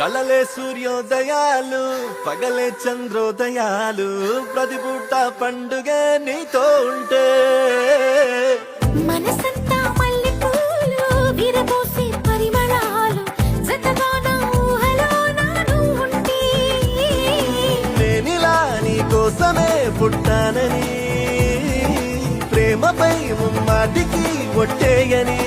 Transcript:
కళలే సూర్యోదయాలు పగలే చంద్రోదయాలు ప్రతిపూట పండుగ నీతో ఉంటే మనసంతా మల్లెపూలు విరబోసే పరిమళాలు జతగా నా ఊహలో నాను ఉంటే నేనిలా నీ కోసమే పుట్టానని ప్రేమపై ముమ్మాటికి ఒట్టేయని